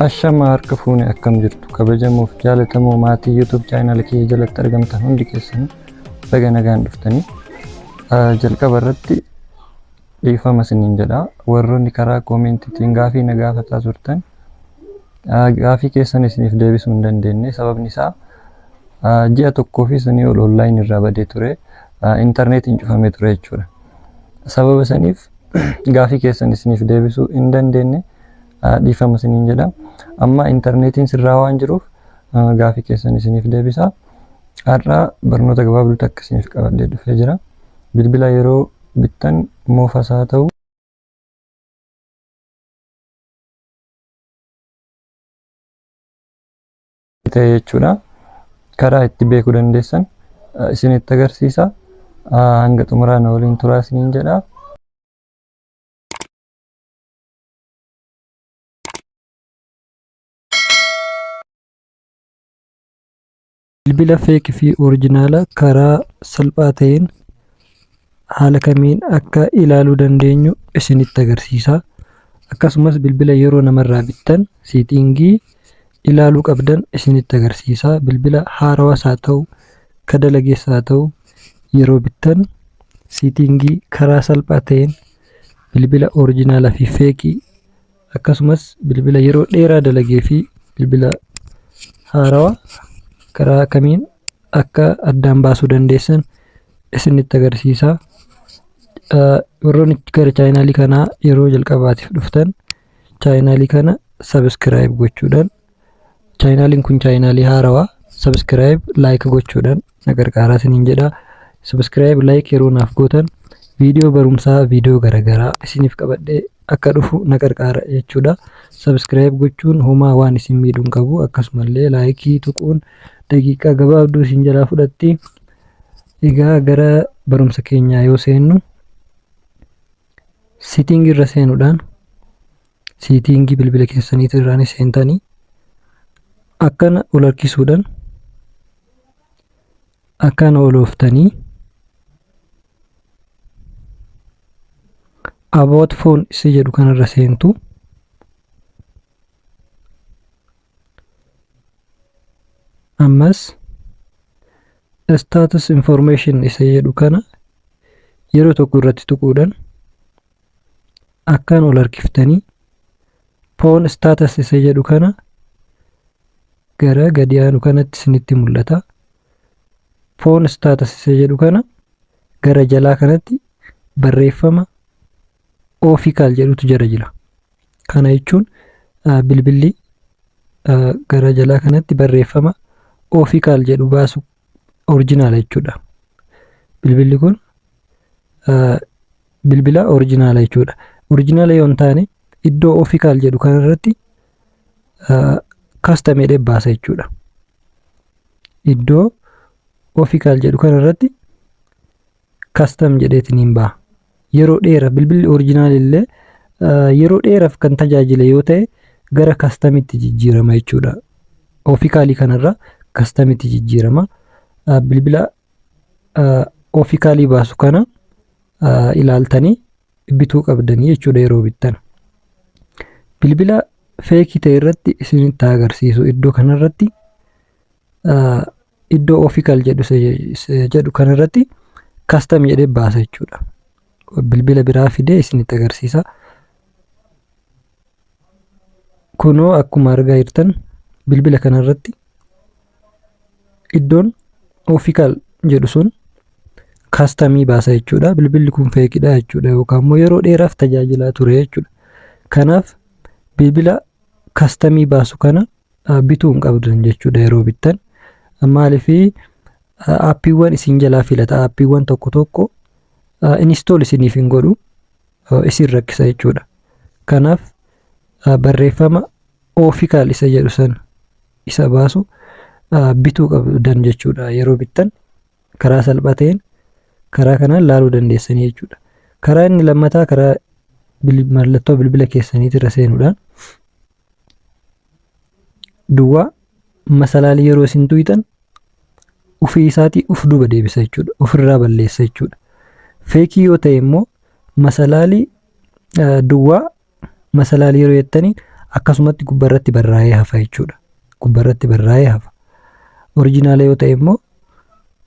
Ashama harka fuune akkam jirtu kabajamuuf jaalatamuu maatii YouTube channel kiyya jalatti argamtan hundi keessan baga nagaan dhuftanii jalqaba irratti dhiifama isiniin jedha. Warroonni karaa koomentiitiin gaafii na gaafataa turtan gaafii keessan isiniif deebisuu hin dandeenye. Sababni isaa ji'a tokkoo fi sanii ol online irraa badee ture, internetiin cufamee ture jechuudha. Sababa saniif gaafii keessan isiniif deebisuu hin dandeenye. Dhiifama isiniin jedha. Amma internetiin sirraa waan jiruuf gaafii keessan isiniif deebisa. Har'a barnoota gabaabduu takka isiniif qabadhee dhufee jira. Bilbila yeroo bittan moofas haa ta'u jechuudha. Karaa itti beekuu dandeessan isinitti agarsiisa. Hanga xumuraa na waliin turaa isiniin jedha. Bilbila feekii fi oriijinaala karaa salphaa ta'een haala kamiin akka ilaaluu dandeenyu isinitti agarsiisa. Akkasumas bilbila yeroo namarraa bittan seetingii ilaaluu qabdan isinitti agarsiisa. Bilbila haarawaas haa ta'u kadalageessa haa ta'u yeroo bittan seetingii karaa salphaa ta'een bilbila oriijinaalaa fi feekii akkasumas bilbila yeroo dheeraa dalagee fi bilbila haarawaa karaa kamiin akka addaan baasuu dandeessan isinitti agarsiisa. Warroonni gara chaayinaalii kanaa yeroo jalqabaatiif dhuftan chaayinaalii kana subscribe gochuudhaan, chaayinaaliin kun chaayinaalii haarawaa, subscribe like gochuudhaan na gargaaraa isiniin jedha. Subscribe like yeroo naaf gootan viidiyoo barumsaa, viidiyoo garaagaraa isiniif qabadhee akka dhufu na gargaara jechuudha. Subscribe gochuun homaa waan isin miidhuun qabu. Akkasumallee laayikii tuquun daqiiqaa gabaabduu isin jalaa fudhatti. Egaa gara barumsa keenyaa yoo seennu seetingii irra seenuudhaan seetingii bilbila keessaniitii irraan seentanii akkana ol harkisuudhaan akkana ol ooftanii about phone isa jedhu kanarra seentu. Ammas status information isa jedhu kana yeroo tokko irratti tuquudhaan akkaan ol harkiftanii phone status isa jedhu kana gara gadi aanu kanatti isinitti mul'ata. Phone status isa jedhu kana gara jalaa kanatti barreeffama official jedhutu jira. Kana jechuun bilbilli gara jalaa kanatti barreeffama official jedhu baasu oriijinaala jechuudha. Bilbilli kun bilbila oriijinaala jechuudha. Oriijinaala yoo hin taane iddoo official jedhu kanarratti custom jedhee baasa jechuudha. Iddoo official jedhu kanarratti custom jedheetiin ba'a. Yeroo dheeraa bilbilli oriijinaal illee yeroo dheeraaf kan tajaajile yoo ta'e gara customitti jijjiirama jechuudha. Officialii kanarra customitti jijjiirama. Bilbila officialii baasu kana ilaaltanii bituu qabdanii jechuudha yeroo bittan. Bilbila feekii ta'e irratti isinitti agarsiisu iddoo kanarratti iddoo official jedhu kanarratti custom jedhee baasa jechuudha. Bilbila biraa fidee isinitti agarsiisa. Kunoo akkuma argaa jirtan bilbila kanarratti iddoon official jedhu sun customii baasa jechuudha. Bilbilli kun feekidha jechuudha yookaan immoo yeroo dheeraaf tajaajilaa ture jechuudha. Kanaaf bilbila customii baasu kana bituu hin qabdan jechuudha yeroo bittan. Maaliif aappiiwwan isin jalaa filata. Aappiiwwan tokko tokko install isiniif hin godhu, isin rakkisa jechuudha. Kanaaf barreeffama official isa jedhu san isa baasu bituu qabdan jechuudha yeroo bittan. Karaa salphaa ta'een karaa kanaan laaluu dandeessanii jechuudha. Karaa inni lammataa karaa mallattoo bilbila keessaniitii irra seenuudhaan duwwaa masalaalii yeroo isin tuqxan ufii isaatii uf duuba deebisa jechuudha. Ofirraa balleessa jechuudha. Feekii yoo ta'e immoo masalaalii duwwaa masalaalii yeroo jettanii akkasumatti gubbarratti barraa'ee hafa jechuudha. Gubbarratti barraa'ee hafa. Oriijinaala yoo ta'e immoo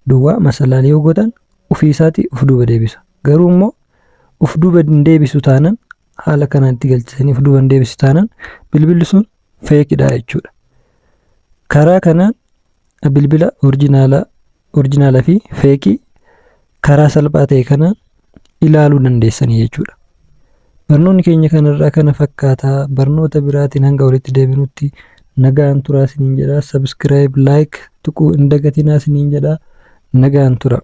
duwwaa masalaan yoo godhan ofii isaatii uf duuba deebisa. Garuu immoo uf duuba hin deebisu taanaan haala kanatti galchisanii uf duuba hin deebisu taanaan bilbilli sun feekidha jechuudha. Karaa kanaan bilbila oriijinaalaa fi feekii karaa salphaa ta'e kanaan ilaaluu dandeessanii jechuudha. Barnoonni keenya kanarraa kana fakkaataa. Barnoota biraatiin hanga walitti deebinutti nagaan turaa isiniin jedha. Subscribe, like tuquu hin dagatinaa isiniin jedha. Nagaan tura.